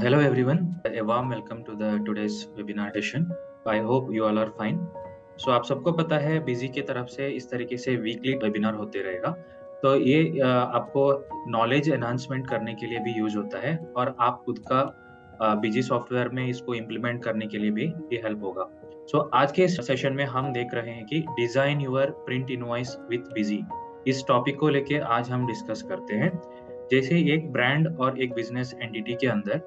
Hello everyone, a warm welcome to the today's webinar session. I hope you all are fine. So आप सबको पता है busy की तरफ से इस तरीके से वीकली वेबिनार होते रहेगा। तो ये आपको नॉलेज एनहांसमेंट करने के लिए भी यूज होता है और आप खुद का बिजी सॉफ्टवेयर में इसको इम्प्लीमेंट करने के लिए भी ये हेल्प होगा। सो आज के इस सेशन में हम देख रहे हैं कि design your print invoice with busy, इस टॉपिक को लेके आज हम डिस्कस करते हैं। जैसे एक ब्रांड और एक बिजनेस एंटिटी के अंदर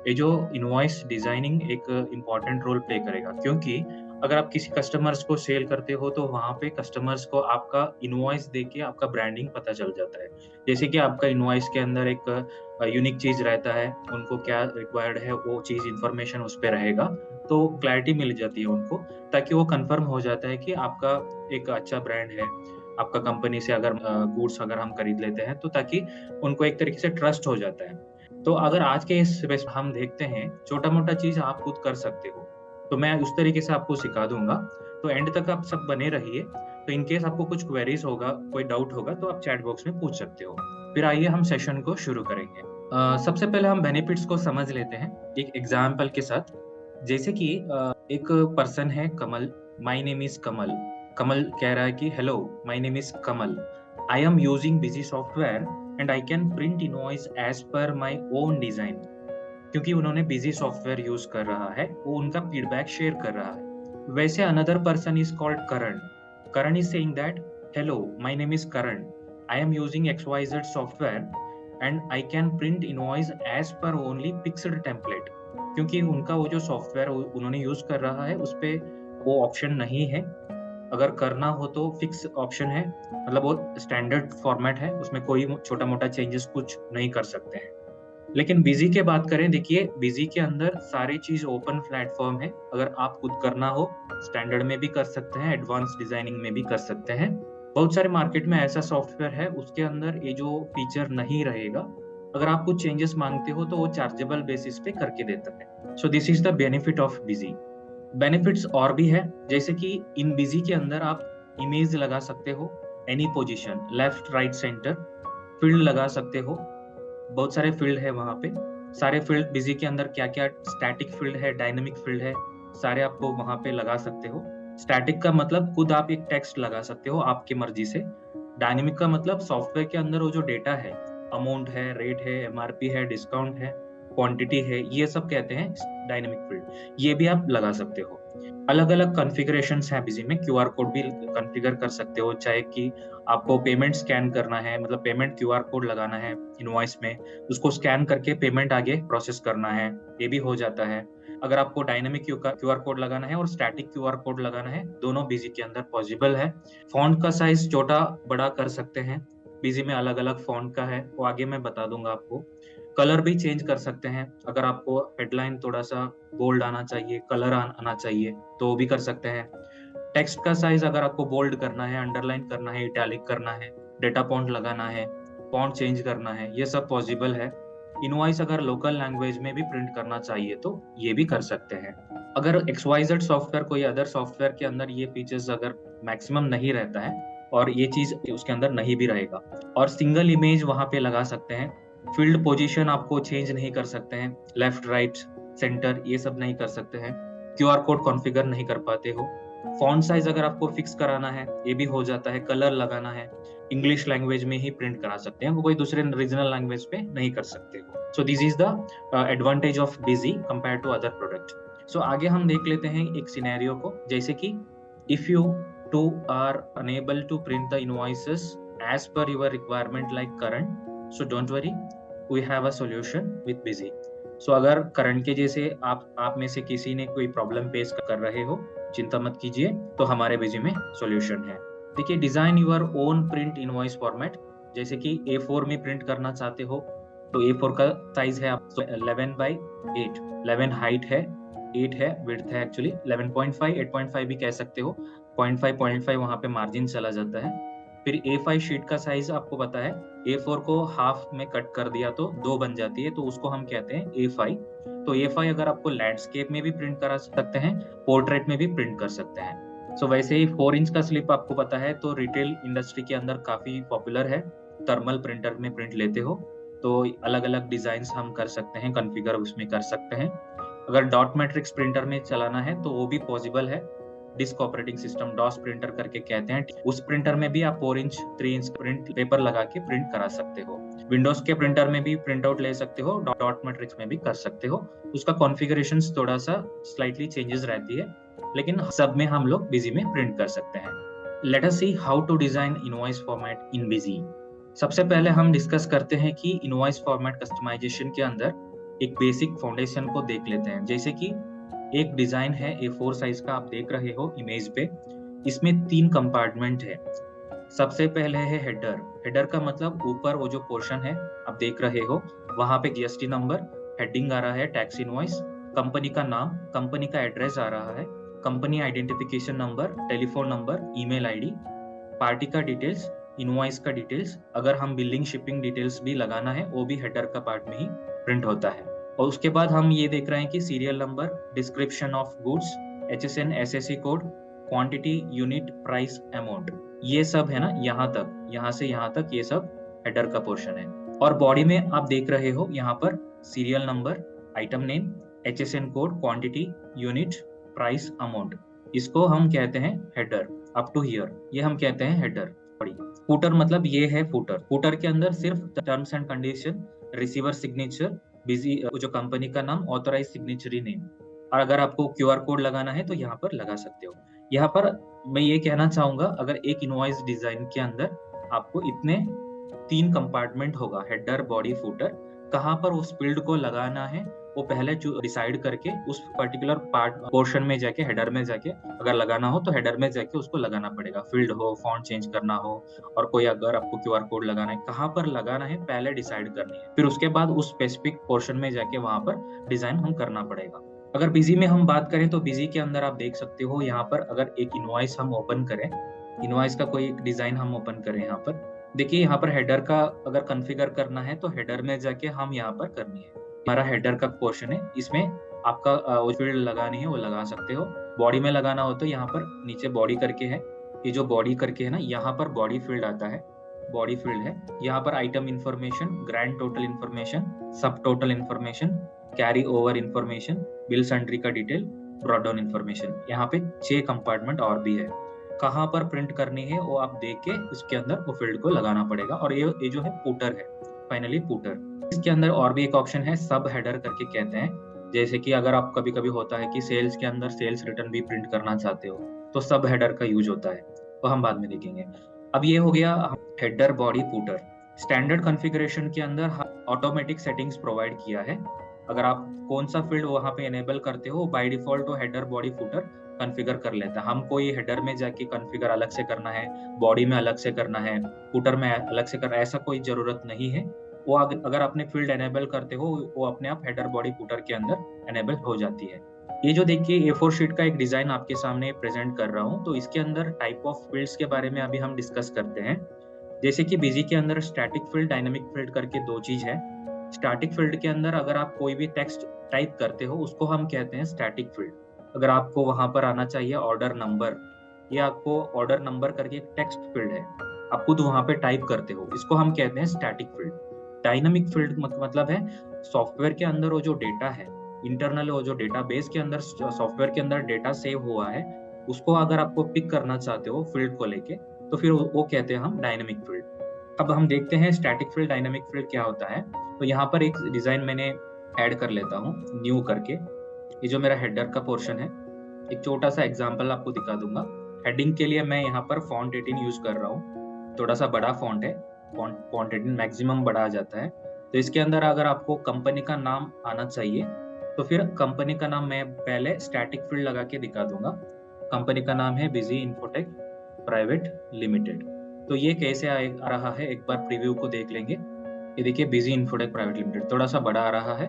ये जो इनवॉइस डिजाइनिंग एक इम्पॉर्टेंट रोल प्ले करेगा, क्योंकि अगर आप किसी कस्टमर्स को सेल करते हो तो वहाँ पे कस्टमर्स को आपका इनवॉइस देख के आपका ब्रांडिंग पता चल जाता है। जैसे कि आपका इनवॉइस के अंदर एक यूनिक चीज रहता है, उनको क्या रिक्वायर्ड है वो चीज इंफॉर्मेशन उस पे रहेगा, तो क्लैरिटी मिल जाती है उनको, ताकि वो कंफर्म हो जाता है कि आपका एक अच्छा ब्रांड है। आपका कंपनी से अगर गुड्स अगर हम खरीद लेते हैं तो ताकि उनको एक तरीके से ट्रस्ट हो जाता है। तो अगर आज के इस बेस हम देखते हैं, छोटा-मोटा चीज़ आप खुद कर सकते हो, तो मैं उस तरीके से आपको सिखा दूँगा। तो एंड तक आप सब बने रहिए। तो इन केस आपको कुछ क्वेरीज़ होगा, कोई डाउट होगा तो आप चैट बॉक्स में पूछ सकते हो। फिर आइए हम सेशन को शुरू करेंगे। सबसे पहले हम बेनिफिट्स को समझ लेते हैं एक एग्ज़ाम्पल के साथ। जैसे कि एक पर्सन है Kamal, my name is Kamal. Kamal कह रहा है कि hello, my name is Kamal. I am using Busy software and I can print invoice as per my own design. क्योंकि उन्होंने बिजी सॉफ्टवेयर यूज कर रहा है, वो उनका फीडबैक शेयर कर रहा है। वैसे another person is called Karan. Karan is saying that hello, my name is Karan, I am using XYZ software and I can print invoice as per only fixed template. क्योंकि उनका वो जो सॉफ्टवेयर उन्होंने यूज कर रहा है उस पे वो ऑप्शन नहीं है। अगर करना हो तो फिक्स ऑप्शन है, मतलब वो स्टैंडर्ड फॉर्मेट है, उसमें कोई छोटा मोटा चेंजेस कुछ नहीं कर सकते हैं। लेकिन बिजी की बात करें, देखिए बिजी के अंदर सारी चीज ओपन प्लेटफॉर्म है। अगर आप खुद करना हो, स्टैंडर्ड में भी कर सकते हैं, एडवांस डिजाइनिंग में भी कर सकते हैं। बहुत सारे मार्केट में ऐसा सॉफ्टवेयर है उसके अंदर ये जो फीचर नहीं रहेगा। अगर आप कुछ चेंजेस मांगते हो तो वो चार्जेबल बेसिस पे करके देता है। सो this is the benefit of busy. Benefits और भी है, जैसे कि इन बिजी के अंदर आप इमेज लगा सकते हो, any position, left right centre, field लगा सकते हो। बहुत सारे फील्ड है वहां पे। सारे फील्ड बिजी के अंदर क्या क्या, स्टैटिक फील्ड है, डायनेमिक फील्ड है, सारे आपको वहां पे लगा सकते हो। स्टैटिक का मतलब खुद आप एक टेक्स्ट लगा सकते हो आपकी मर्जी से। डायनेमिक का मतलब सॉफ्टवेयर के अंदर वो जो डेटा है, अमाउंट है, रेट है, MRP है, डिस्काउंट है, क्वांटिटी है, ये सब कहते हैं डायनेमिक फील्ड। ये भी आप लगा सकते हो। अलग अलग कॉन्फ़िगरेशंस हैं बिजी में। QR कोड भी कॉन्फ़िगर कर सकते हो, चाहे कि आपको पेमेंट स्कैन करना है, मतलब पेमेंट QR कोड लगाना है इनवॉइस में, उसको स्कैन करके पेमेंट आगे प्रोसेस करना है, ये भी हो जाता है। अगर आपको डायनेमिक QR कोड लगाना है और स्टैटिक QR कोड लगाना है, दोनों बिजी के अंदर पॉसिबल है। फॉन्ट का साइज छोटा बड़ा कर सकते हैं, बिजी में अलग अलग फॉन्ट का है, वो आगे मैं बता दूंगा आपको। कलर भी चेंज कर सकते हैं, अगर आपको हेडलाइन थोड़ा सा बोल्ड आना चाहिए, कलर आना चाहिए, तो वो भी कर सकते हैं। टेक्स्ट का साइज अगर आपको बोल्ड करना है, अंडरलाइन करना है, इटैलिक करना है, डेटा फॉन्ट लगाना है, फॉन्ट चेंज करना है, ये सब पॉसिबल है। इनवॉइस अगर लोकल लैंग्वेज में भी प्रिंट करना चाहिए तो ये भी कर सकते हैं। अगर XYZ सॉफ्टवेयर, कोई अदर सॉफ्टवेयर के अंदर ये फीचर्स अगर मैक्सिमम नहीं रहता है और ये चीज उसके अंदर नहीं भी रहेगा, और सिंगल इमेज वहां पे लगा सकते हैं। फील्ड पोजीशन आपको चेंज नहीं कर सकते हैं, लेफ्ट राइट सेंटर ये सब नहीं कर सकते हैं। QR कोड कॉन्फ़िगर नहीं कर पाते हो। फॉन्ट साइज अगर आपको फिक्स कराना है ये भी हो जाता है। कलर लगाना है, इंग्लिश लैंग्वेज में ही प्रिंट करा सकते हैं, वो कोई दूसरे रीजनल लैंग्वेज पे नहीं कर सकते हो। So this is the advantage of Busy compare to other product. So आगे हम देख लेते हैं एक सिनेरियो को, जैसे कि if you too are unable to print the invoices as per your requirement like current, so don't worry, we have a solution with Busy. So अगर करंट के जैसे आप में से किसी ने कोई प्रॉब्लम फेस कर रहे हो, चिंता मत कीजिए, तो हमारे बिजी में सॉल्यूशन है। देखिए, design your own print invoice format. जैसे कि A4 में प्रिंट करना चाहते हो तो A4 का साइज है आप 11/8, 11 हाइट है, 8 है विड्थ है, एक्चुअली 11.5, 8.5 भी कह सकते हो। 0.5 वहां पे मार्जिन चला जाता है। फिर A5 शीट का साइज आपको पता है, A4 को हाफ में कट कर दिया तो 2 बन जाती है, तो उसको हम कहते हैं A5। तो A5 अगर आपको लैंडस्केप में भी प्रिंट करा सकते हैं, पोर्ट्रेट में भी प्रिंट कर सकते हैं। सो वैसे ही 4 इंच का स्लिप आपको पता है, तो रिटेल इंडस्ट्री के अंदर काफी पॉपुलर है। थर्मल प्रिंटर में प्रिंट लेते हो। तो अलग-अलग डिज़ाइन्स हम कर सकते हैं, कॉन्फ़िगर उसमें कर सकते हैं। अगर डॉट मैट्रिक्स प्रिंटर में चलाना है तो वो भी पॉसिबल है। Disk operating system DOS printer करके कहते हैं। उस प्रिंटर में भी आप 4 इंच 3 इंच प्रिंट पेपर लगा के प्रिंट करा सकते हो। विंडोज़ के प्रिंटर में भी प्रिंट आउट ले सकते हो, डॉट मैट्रिक्स में भी कर सकते हो। उसका कॉन्फ़िगरेशंस थोड़ा-सा स्लाइटली चेंजेस रहती है, लेकिन सब में हम लोग बिज़ी में प्रिंट कर सकते हैं। Let us see how to design invoice format in Busy. सबसे पहले हम डिस्कस करते हैं कि इनवॉइस फॉर्मेट कस्टमाइजेशन के अंदर एक बेसिक फाउंडेशन को देख लेते हैं। जैसे कि एक डिजाइन है A4 साइज का, आप देख रहे हो इमेज पे। इसमें 3 कंपार्टमेंट है। सबसे पहले है हेडर। हेडर का मतलब ऊपर वो जो पोर्शन है आप देख रहे हो, वहां पे जीएसटी नंबर, हेडिंग आ रहा है, टैक्स इनवॉइस, कंपनी का नाम, कंपनी का एड्रेस आ रहा है, company identification number, telephone number, email ID, party का डिटेल्स, इनवॉइस का डिटेल्स। अगर हम बिलिंग शिपिंग डिटेल्स भी लगाना है वो भी हेडर का पार्ट में ही प्रिंट होता है। और उसके बाद हम ये देख रहे हैं कि serial number, description of goods, HSN SSC code, quantity, unit, price, amount, ये सब है ना, यहाँ से यहाँ तक ये सब हेडर का पोर्शन है। और बॉडी में आप देख रहे हो यहाँ पर serial number, item name, HSN code, quantity, unit, price, amount, इसको हम कहते हैं हेडर। अप टू हियर ये हम कहते हैं हेडर। फूटर मतलब ये है फूटर। फूटर के अंदर सिर्फ terms and condition, receiver signature, busy जो कंपनी का नाम, ऑथराइज सिग्नेचरी नेम। और अगर आपको क्यूआर कोड लगाना है तो यहाँ पर लगा सकते हो। यहाँ पर मैं ये कहना चाहूंगा, अगर एक इनवॉइस डिजाइन के अंदर आपको इतने 3 कंपार्टमेंट होगा, हेडर, बॉडी, फूटर, कहाँ पर उस फील्ड को लगाना है वो पहले डिसाइड करके उस पर्टिकुलर पार्ट पोर्शन में जाके, हेडर में जाके अगर लगाना हो तो हेडर में जाके उसको लगाना पड़ेगा। फील्ड हो, फॉन्ट चेंज करना हो, और कोई अगर आपको क्यूआर कोड लगाना है, कहाँ पर लगाना है पहले डिसाइड करनी है। फिर उसके बाद उस स्पेसिफिक पोर्शन में जाके वहां पर डिजाइन हम करना पड़ेगा। अगर बिजी में हम बात करें तो बिजी के अंदर आप देख सकते हो, यहाँ पर अगर एक इनवॉइस हम ओपन करें, इनवॉइस का कोई एक डिजाइन हम ओपन करें, यहाँ पर देखिए, यहाँ पर हेडर का अगर कॉन्फ़िगर करना है तो हेडर में जाके हम यहाँ पर करनी है। हमारा हेडर का पोर्शन है, इसमें आपका वो फील्ड लगानी है वो लगा सकते हो। बॉडी में लगाना हो तो यहाँ पर नीचे बॉडी करके है, ये जो बॉडी करके है ना, यहाँ पर बॉडी फील्ड आता है, बॉडी फील्ड है। यहाँ पर item information, grand total information, sub total information, carry over information, bill sundry का डिटेल, ड्रॉप डाउन इन्फॉर्मेशन। यहाँ पे 6 कंपार्टमेंट और भी है। कहाँ पर प्रिंट करनी है वो आप देख के उसके अंदर वो फील्ड को लगाना पड़ेगा। और ये जो है फूटर है, फाइनली फूटर। इसके अंदर और भी एक ऑप्शन है, सब हेडर करके कहते हैं। जैसे कि अगर आप कभी कभी होता है कि सेल्स के अंदर सेल्स रिटर्न भी प्रिंट करना चाहते हो तो सब हेडर का यूज होता है, तो हम बाद में देखेंगे। अब ये हो गया header, body, footer. Standard configuration के अंदर ऑटोमेटिक सेटिंग्स प्रोवाइड किया है। अगर आप कौन सा फील्ड वहां पे एनेबल करते हो, बाय डिफॉल्ट तो हेडर, बॉडी, फूटर कॉन्फ़िगर कर लेता है। हमको ये हेडर में जाके कॉन्फ़िगर अलग से करना है, बॉडी में अलग से करना है, फूटर में अलग से करना है, ऐसा कोई जरूरत नहीं है। वो अगर अपने फील्ड एनेबल करते हो वो अपने आप हेडर, बॉडी, फूटर के अंदर एनेबल हो जाती है। ये जो देखिए A4 शीट का एक डिजाइन आपके सामने प्रेजेंट कर रहा हूँ, तो इसके अंदर टाइप ऑफ फील्ड्स के बारे में अभी हम डिस्कस करते हैं। जैसे कि बिजी के अंदर स्टैटिक फील्ड, डायनामिक फील्ड करके 2 चीज है। स्टैटिक फील्ड के अंदर अगर आप कोई भी टेक्स्ट टाइप करते हो उसको हम कहते हैं स्टैटिक फील्ड। अगर आपको वहां पर आना चाहिए ऑर्डर नंबर, या आपको ऑर्डर नंबर करके एक टेक्स्ट फील्ड है, आप खुद वहां पे टाइप करते हो, इसको हम कहते हैं स्टैटिक फील्ड। डायनामिक फील्ड मतलब है सॉफ्टवेयर के अंदर वो जो डेटा है, इंटरनल वो जो डेटाबेस के अंदर, सॉफ्टवेयर के अंदर डेटा सेव हुआ है, उसको अगर आपको पिक करना चाहते हो फील्ड को लेके, तो फिर वो कहते हैं हम डायनामिक फील्ड। अब हम देखते हैं स्टैटिक फील्ड, डायनामिक फील्ड क्या होता है। तो यहाँ पर एक डिजाइन मैंने ऐड कर लेता हूँ न्यू करके। ये जो मेरा हेडर का पोर्शन है, एक छोटा सा एग्जांपल आपको दिखा दूंगा। हेडिंग के लिए मैं यहाँ पर फॉन्ट 18 यूज कर रहा हूँ, थोड़ा सा बड़ा फॉन्ट है, फॉन्ट 18 मैक्सिमम बड़ा आ जाता है। तो इसके अंदर अगर आपको कंपनी का नाम आना चाहिए तो फिर कंपनी का नाम मैं पहले स्टैटिक फील्ड लगा के दिखा दूंगा। कंपनी का नाम है बिजी इन्फोटेक प्राइवेट लिमिटेड। तो ये कैसे आ रहा है, एक बार प्रीव्यू को देख लेंगे। ये देखिए, बिजी इन्फोटेक प्राइवेट लिमिटेड थोड़ा सा बड़ा आ रहा है।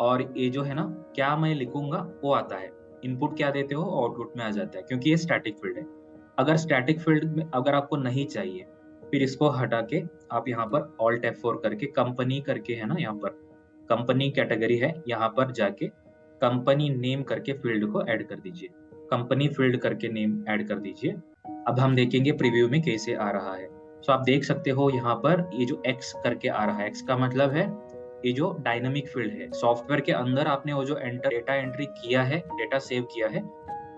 और ये जो है ना, क्या मैं लिखूंगा वो आता है, इनपुट क्या देते हो आउटपुट में आ जाता है, क्योंकि ये स्टैटिक फील्ड है। अगर स्टैटिक फील्ड में अगर आपको नहीं चाहिए, फिर इसको हटा के आप यहाँ पर ऑल्ट F4 करके कंपनी करके है ना, यहाँ पर कंपनी कैटेगरी है, यहाँ पर जाके कंपनी नेम करके फील्ड को ऐड कर दीजिए, कंपनी फील्ड करके नेम ऐड कर दीजिए। अब हम देखेंगे प्रीव्यू में कैसे आ रहा है। सो आप देख सकते हो यहाँ पर ये जो X करके आ रहा है, X का मतलब है ये जो डायनामिक फील्ड है। सॉफ्टवेयर के अंदर आपने वो जो डेटा एंट्री किया है, डेटा सेव किया है,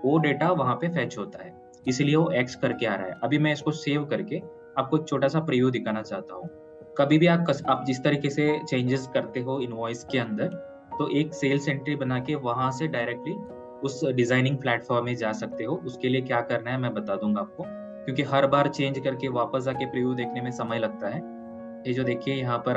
वो डेटा वहाँ पे फेच होता है, इसलिए वो X करके आ रहा है। अभी मैं इसको सेव करके आपको एक छोटा सा प्रीव्यू दिखाना चाहता हूँ। कभी भी आप जिस तरीके से चेंजेस करते हो इनवॉइस के अंदर, तो एक सेल्स एंट्री बना के वहां से डायरेक्टली उस डिजाइनिंग प्लेटफॉर्म में जा सकते हो। उसके लिए क्या करना है मैं बता दूंगा आपको, क्योंकि हर बार चेंज करके वापस आके प्रीव्यू देखने में समय लगता है। ये जो देखिए यहाँ पर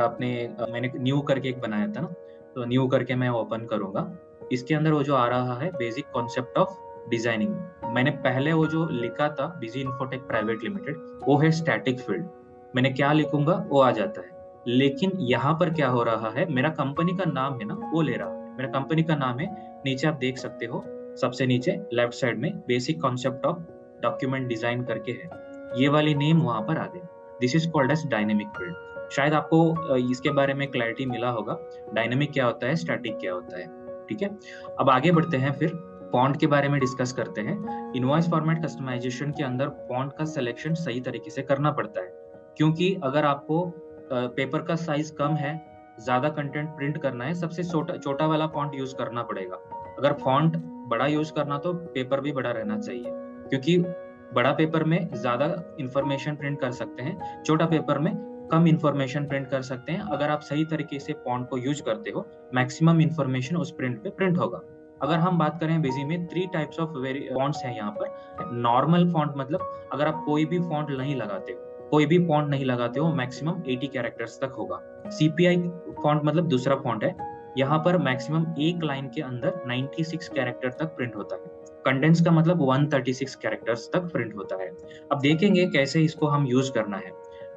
मैंने न्यू करके एक बनाया था ना, तो न्यू करके मैं ओपन करूंगा। इसके अंदर वो जो आ रहा है बेसिक कॉन्सेप्ट ऑफ डिजाइनिंग, मैंने पहले वो जो लिखा था बिजी इन्फोटेक प्राइवेट लिमिटेड, वो है स्टैटिक फील्ड। मैंने क्या लिखूंगा वो आ जाता है। लेकिन यहाँ पर क्या हो रहा है, मेरा कंपनी का नाम है ना वो ले रहा है। मेरा कंपनी का नाम है, नीचे आप देख सकते हो, सबसे नीचे लेफ्ट साइड में basic concept of document design करके है, ये वाली नेम वहां पर आ गई। This is called as dynamic field. शायद आपको इसके बारे में क्लैरिटी मिला होगा, डायनेमिक क्या होता है, स्टैटिक क्या होता है। ठीक है, अब आगे बढ़ते हैं, फिर फॉन्ट के बारे में डिस्कस करते हैं। इनवॉइस फॉर्मेट कस्टमाइजेशन के अंदर फॉन्ट का सिलेक्शन सही तरीके से करना पड़ता है, क्योंकि अगर आपको पेपर का साइज कम है, ज्यादा कंटेंट प्रिंट करना है, सबसे छोटा वाला फॉन्ट यूज करना पड़ेगा। अगर फॉन्ट बड़ा यूज करना तो पेपर भी बड़ा रहना चाहिए, क्योंकि बड़ा पेपर में ज्यादा इंफॉर्मेशन प्रिंट कर सकते हैं, छोटा पेपर में कम इंफॉर्मेशन प्रिंट कर सकते हैं। अगर आप सही तरीके से फॉन्ट को यूज करते हो, मैक्सिमम इंफॉर्मेशन उस प्रिंट पे प्रिंट होगा। अगर हम बात करें बिजी में, 3 टाइप्स ऑफ फॉन्ट्स हैं यहाँ पर। नॉर्मल फॉन्ट मतलब अगर आप कोई भी फॉन्ट नहीं लगाते हो, कोई भी फॉन्ट नहीं लगाते हो, मैक्सिमम 80 कैरेक्टर्स तक होगा। सीपीआई फॉन्ट मतलब दूसरा फॉन्ट है, यहाँ पर मैक्सिमम एक लाइन के अंदर 96 कैरेक्टर तक प्रिंट होता है। कंडेंस का मतलब 136 कैरेक्टर्स तक प्रिंट होता है। अब देखेंगे कैसे इसको हम यूज करना है।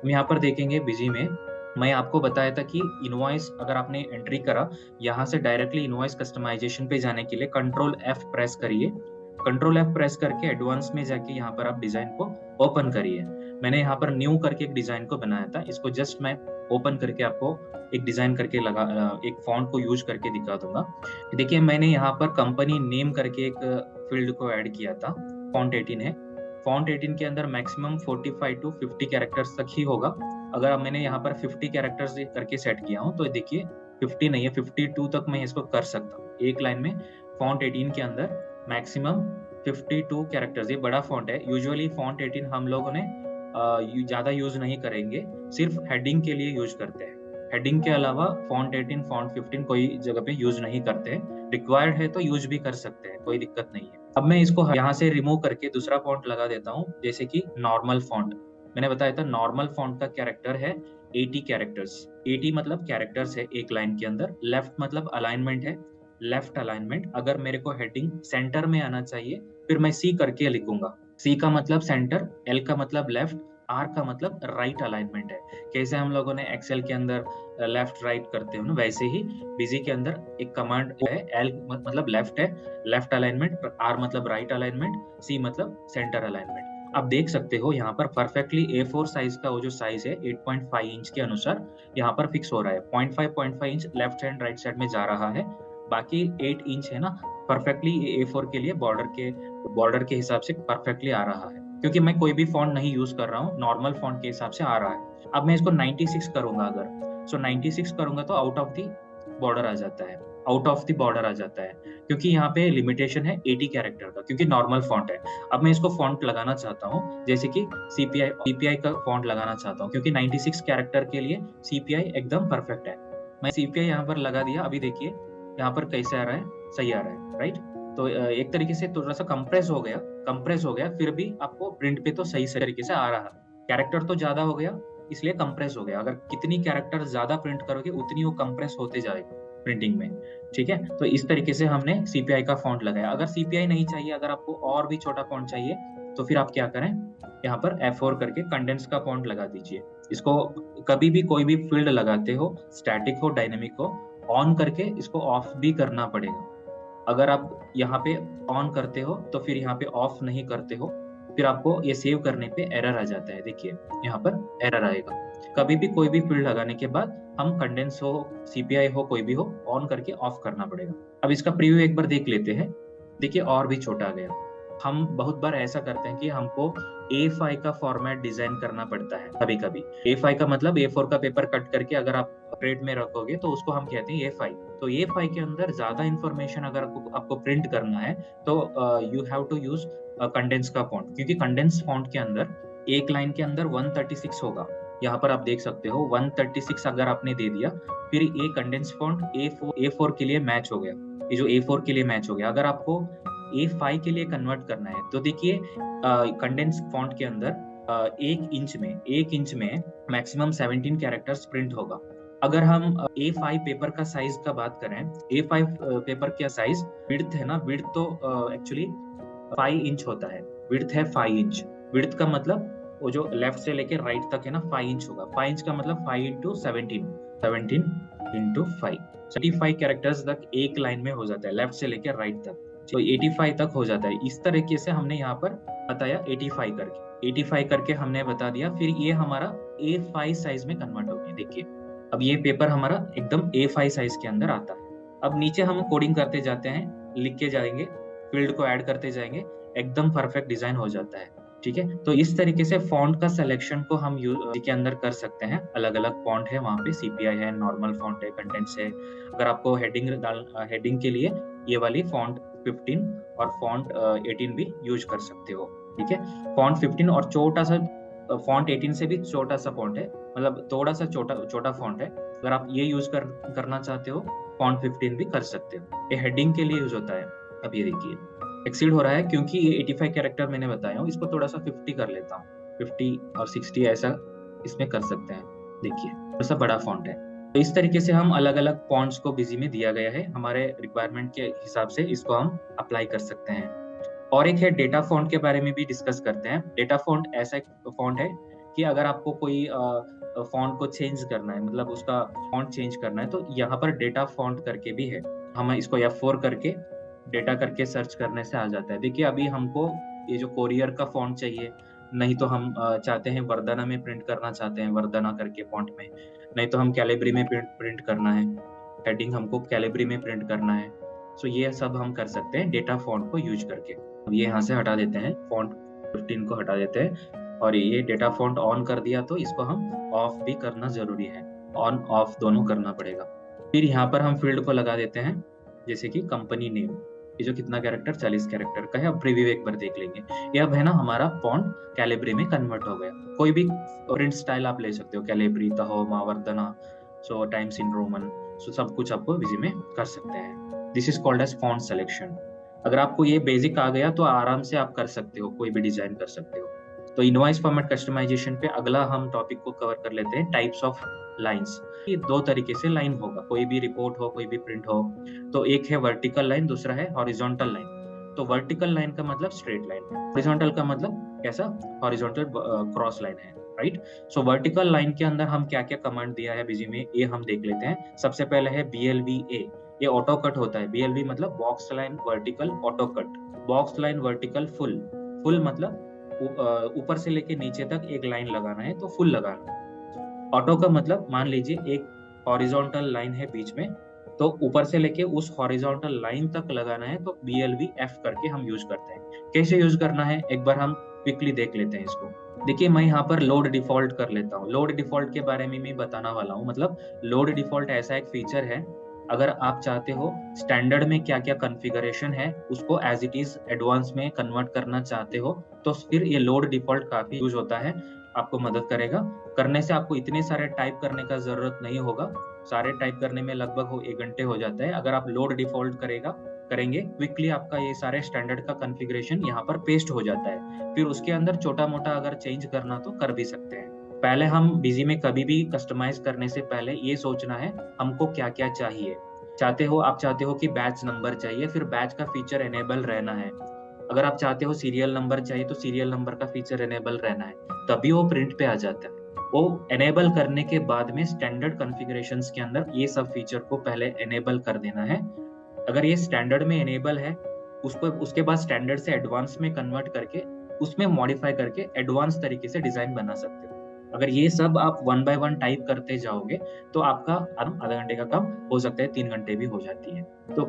हम यहाँ पर देखेंगे बिजी में, मैं आपको बताया था कि इनवॉइस अगर आपने एंट्री करा, यहाँ से डायरेक्टली इनवॉइस कस्टमाइजेशन पे जाने के लिए कंट्रोल F प्रेस करिए। कंट्रोल F प्रेस करके एडवांस में जाके यहाँ पर आप डिजाइन को ओपन करिए। मैंने यहाँ पर न्यू करके एक डिजाइन को बनाया था, इसको जस्ट मैं ओपन करके आपको एक डिजाइन करके एक फॉन्ट को यूज करके दिखा दूंगा। देखिए मैंने यहाँ पर कंपनी नेम करके एक फील्ड को ऐड किया था, फॉन्ट 18 है। फॉन्ट 18 के अंदर मैक्सिमम 45 टू 50 कैरेक्टर्स तक ही होगा। अगर मैंने यहाँ पर 50 कैरेक्टर्स करके सेट किया हूँ, तो देखिए 50 नहीं है, 52 तक मैं इसको कर सकता हूँ। एक लाइन में फॉन्ट 18 के अंदर मैक्सिमम 52 कैरेक्टर्स, ये बड़ा फॉन्ट है। यूजुअली फॉन्ट 18 हम लोगों ने ज्यादा यूज नहीं करेंगे, सिर्फ हेडिंग के लिए यूज करते हैं। हेडिंग के अलावा फॉन्ट 18, फॉन्ट 15 कोई जगह पे यूज नहीं करते हैं। रिक्वायर्ड है तो यूज भी कर सकते हैं, कोई दिक्कत नहीं है। अब मैं इसको यहाँ से रिमूव करके दूसरा फॉन्ट लगा देता हूँ, जैसे कि नॉर्मल फॉन्ट। मैंने बताया था नॉर्मल फॉन्ट का कैरेक्टर है 80 कैरेक्टर्स। 80 मतलब कैरेक्टर्स है एक लाइन के अंदर। लेफ्ट मतलब अलाइनमेंट है, लेफ्ट अलाइनमेंट। अगर मेरे को हेडिंग सेंटर में आना चाहिए, फिर मैं C करके लिखूंगा। C का मतलब सेंटर, L का मतलब लेफ्ट, R का मतलब राइट अलाइनमेंट है। कैसे हम लोगों ने एक्सेल के अंदर लेफ्ट राइट करते हो ना, वैसे ही बिजी के अंदर एक कमांड है, L मतलब लेफ्ट है, लेफ्ट अलाइनमेंट, R मतलब राइट अलाइनमेंट, C मतलब सेंटर अलाइनमेंट। आप देख सकते हो यहाँ पर परफेक्टली A4 साइज का वो जो साइज है 8.5 इंच के अनुसार यहाँ पर फिक्स हो रहा है। 0.5 inch left hand right side में जा रहा है, बाकी 8 इंच है ना, परफेक्टली A4 के लिए बॉर्डर के हिसाब से परफेक्टली आ रहा है। क्योंकि मैं कोई भी फॉन्ट नहीं यूज कर रहा हूँ, नॉर्मल फॉन्ट के हिसाब से आ रहा है। अब मैं इसको 96 करूंगा, अगर 96 करूंगा तो आउट ऑफ दी बॉर्डर आ जाता है, आउट ऑफ द बॉर्डर आ जाता है, क्योंकि यहाँ पे लिमिटेशन है 80 कैरेक्टर का, क्योंकि नॉर्मल फॉन्ट है। अब मैं इसको फॉन्ट लगाना चाहता हूँ, जैसे कि CPI का फॉन्ट लगाना चाहता हूँ, क्योंकि 96 कैरेक्टर के लिए CPI एकदम परफेक्ट है। मैं CPI यहाँ पर लगा दिया। अभी देखिए यहाँ पर कैसे आ रहा है, सही आ रहा है, राइट। तो एक तरीके से थोड़ा सा कंप्रेस हो गया, फिर भी आपको प्रिंट पे तो सही तरीके से आ रहा है। कैरेक्टर तो ज्यादा हो गया, इसलिए कंप्रेस हो गया। अगर कितनी कैरेक्टर ज्यादा प्रिंट करोगे, उतनी वो कंप्रेस होते जाएगी प्रिंटिंग में। ठीक है, तो इस तरीके से हमने CPI का फॉन्ट लगाया। अगर CPI नहीं चाहिए, अगर आपको और भी छोटा फॉन्ट चाहिए, तो फिर आप क्या करें, यहाँ पर F4 करके कंडेंस का फॉन्ट लगा दीजिए। इसको कभी भी कोई भी फील्ड लगाते हो, स्टैटिक हो डायनेमिक हो, ऑन करके इसको ऑफ भी करना पड़ेगा। अगर आप यहाँ पे ऑन करते हो तो फिर यहाँ पे ऑफ नहीं करते हो, फिर आपको ये सेव करने पे एरर आ जाता है। देखिए यहाँ पर एरर आएगा। कभी भी कोई भी फील्ड लगाने के बाद हम कंडेंस हो, CPI हो, कोई भी हो, ऑन करके ऑफ करना पड़ेगा। अब इसका प्रीव्यू एक बार देख लेते हैं। देखिए और भी छोटा आ गया। हम बहुत बार ऐसा करते हैं कि हमको A5 का फॉर्मेट डिजाइन करना पड़ता है कभी-कभी। A5 का मतलब A4 का पेपर कट करके अगर आप प्रिंट में रखोगे तो उसको हम कहते हैं A5। तो A5 के अंदर ज़्यादा इन्फॉर्मेशन अगर आपको प्रिंट करना है तो you have to use condense का फ़ॉन्ट, क्योंकि कंडेंस फ़ॉन्ट के अंदर एक लाइन के अंदर 136 होगा। यहाँ पर आप देख सकते हो 136 अगर आपने दे दिया, फिर ये कंडेंस फ़ॉन्ट A4 के लिए मैच हो गया। ये जो A4 के लिए मैच हो गया। अगर आपको A5 के लिए कन्वर्ट करना है तो देखिए कंडेंस फ़ॉन्ट के अंदर 1 इंच में मैक्सिमम 17 कैरेक्टर्स प्रिंट होगा। अगर हम A5 पेपर का साइज़ का बात करें, A5 पेपर का साइज़ विड्थ है ना, विड्थ तो एक्चुअली 5 इंच होता है। विड्थ है 5 इंच। विड्थ का मतलब वो जो लेफ्ट से लेके राइट तक है ना 5 इंच होगा। 5 इंच का मतलब 5 इंटू 17, 17 इंटू 5। 35 कैरेक्टर्स तक एक लाइन में हो जाता है, लेफ्ट से लेके राइट तक। तो 85 तक हो जाता है। इस तरीके से हमने यहाँ पर बताया 85 करके। 85 करके हमने बता दिया, फिर ये हमारा A5 साइज में कन्वर्ट हो गया। देखिए, अब ये पेपर हमारा एकदम A5 साइज के अंदर आता है। अब नीचे हम कोडिंग करते जाते हैं, लिख के जाएंगे, फील्ड को ऐड करते जाएंगे, एकदम परफेक्ट डिजाइन हो जाता है। ठीक है, तो इस तरीके से फॉन्ट का सिलेक्शन को हम के अंदर कर सकते हैं। अलग-अलग फॉन्ट है वहाँ पे, CPI है, नॉर्मल फॉन्ट है, कंडेंस है। अगर आपको हेडिंग के लिए ये वाली फॉन्ट 15 और फॉन्ट 18 भी यूज कर सकते हो। ठीक है, फॉन्ट 15 और छोटा सा फॉन्ट 18 से भी छोटा सा फॉन्ट है, मतलब थोड़ा सा छोटा फॉन्ट है। अगर आप ये यूज करना चाहते हो, फॉन्ट 15 भी कर सकते हो। ये हेडिंग के लिए यूज होता है। अब ये देखिए एक्सीड हो रहा है क्योंकि ये 85 कैरेक्टर मैंने बताया हूँ, इसको थोड़ा सा 50 कर लेता हूँ। 50 और 60 ऐसा इसमें कर सकते हैं। देखिए थोड़ा सा बड़ा फॉन्ट है। तो इस तरीके से हम अलग-अलग फॉन्ट्स को बिजी में दिया गया है, हमारे रिक्वायरमेंट के हिसाब से इसको हम अप्लाई कर सकते हैं। और एक है डेटा फॉन्ट के बारे में भी डिस्कस करते हैं। डेटा फॉन्ट ऐसा एक फॉन्ट है कि अगर आपको कोई फॉन्ट को चेंज करना है, मतलब उसका फॉन्ट चेंज करना है, तो यहाँ पर डेटा फॉन्ट करके भी है। हम इसको F4 करके डेटा करके सर्च करने से आ जाता है। देखिए अभी हमको ये जो कोरियर का फॉन्ट चाहिए, नहीं तो हम चाहते हैं वर्धना में प्रिंट करना चाहते हैं, वर्धना करके फॉन्ट में, नहीं तो हम कैलिब्री में प्रिंट करना है, हेडिंग हमको कैलिब्री में प्रिंट करना है। सो ये सब हम कर सकते हैं डेटा फॉन्ट को यूज करके। अब ये यहाँ से हटा देते हैं, फॉन्ट 15 को हटा देते हैं और ये डेटा फॉन्ट ऑन कर दिया, तो इसको हम ऑफ भी करना जरूरी है, ऑन ऑफ दोनों करना पड़ेगा। फिर यहाँ पर हम फील्ड को लगा देते हैं, जैसे कि कंपनी नेम, ये जो कितना कैरेक्टर 40 कैरेक्टर का है। अब प्रीव्यू एक बार देख लेंगे। ये अब है ना हमारा फॉन्ट कैलिब्री में कन्वर्ट हो गया। कोई भी प्रिंट स्टाइल आप ले सकते हो, Calibri, Tahoma, Verdana, so Times in Roman, so सब कुछ आपको इजी में कर सकते हैं। This is called as font selection. अगर आपको ये बेसिक आ गया तो आराम से आप कर सकते हो, कोई भी डिजाइन कर सकते हो। तो इनवॉइस फॉर्मेट कस्टमाइजेशन पे अगला हम टॉपिक को कवर कर लेते हैं, टाइप्स ऑफ लाइंस। ये दो तरीके से लाइन होगा, कोई भी रिपोर्ट हो, कोई भी प्रिंट हो। तो एक है वर्टिकल लाइन, दूसरा है हॉरिजॉन्टल लाइन। तो वर्टिकल लाइन का मतलब स्ट्रेट लाइन, हॉरिजॉन्टल का मतलब कैसा, हॉरिजॉन्टल क्रॉस लाइन है, राइट। सो वर्टिकल लाइन के अंदर हम क्या क्या कमांड दिया है बिजी में, ये हम देख लेते हैं। सबसे पहले है BLVA, ये ऑटो कट होता है। BLV मतलब box line vertical auto cut. Box line vertical full, full मतलब ऊपर से लेके नीचे तक एक लाइन लगाना है तो फुल लगाना। ऑटो का मतलब मान लीजिए एक हॉरिजॉन्टल लाइन है बीच में, तो ऊपर से लेके उस हॉरिजॉन्टल लाइन तक लगाना है, तो BLVF करके हम यूज करते हैं। कैसे यूज करना है एक बार हम क्विकली देख लेते हैं इसको। देखिए मैं यहाँ पर लोड डिफॉल्ट कर लेता हूँ। लोड डिफॉल्ट के बारे में मैं बताना वाला हूँ। मतलब लोड डिफॉल्ट ऐसा एक फीचर है, अगर आप चाहते हो स्टैंडर्ड में क्या क्या कॉन्फ़िगरेशन है उसको एज इट इज एडवांस में कन्वर्ट करना चाहते हो, तो फिर ये लोड डिफॉल्ट काफी यूज होता है, आपको मदद करेगा। करने से आपको इतने सारे टाइप करने का जरूरत नहीं होगा। सारे टाइप करने में लगभग 1 घंटे हो जाता है। अगर आप लोड डिफॉल्ट करेंगे क्विकली, आपका ये सारे स्टैंडर्ड का कॉन्फ़िगरेशन यहाँ पर पेस्ट हो जाता है। फिर उसके अंदर छोटा मोटा अगर चेंज करना तो कर भी सकते हैं। पहले हम बिजी में कभी भी कस्टमाइज करने से पहले ये सोचना है हमको क्या क्या चाहिए। आप चाहते हो कि बैच नंबर चाहिए, फिर बैच का फीचर एनेबल रहना है। अगर आप चाहते हो सीरियल नंबर चाहिए तो सीरियल नंबर का फीचर एनेबल रहना है, तभी वो प्रिंट पे आ जाता है। वो एनेबल करने के बाद में स्टैंडर्ड कॉन्फ़िगरेशंस के अंदर ये सब फीचर को पहले एनेबल कर देना है। अगर ये स्टैंडर्ड में एनेबल है, उसके बाद स्टैंडर्ड से एडवांस में कन्वर्ट करके उसमें मॉडिफाई करके एडवांस तरीके से डिजाइन बना सकते हो। अगर ये सब आप 1 बाय 1 टाइप करते जाओगे तो आपका आधा घंटे का काम हो सकता है 3 घंटे भी हो जाती है। तो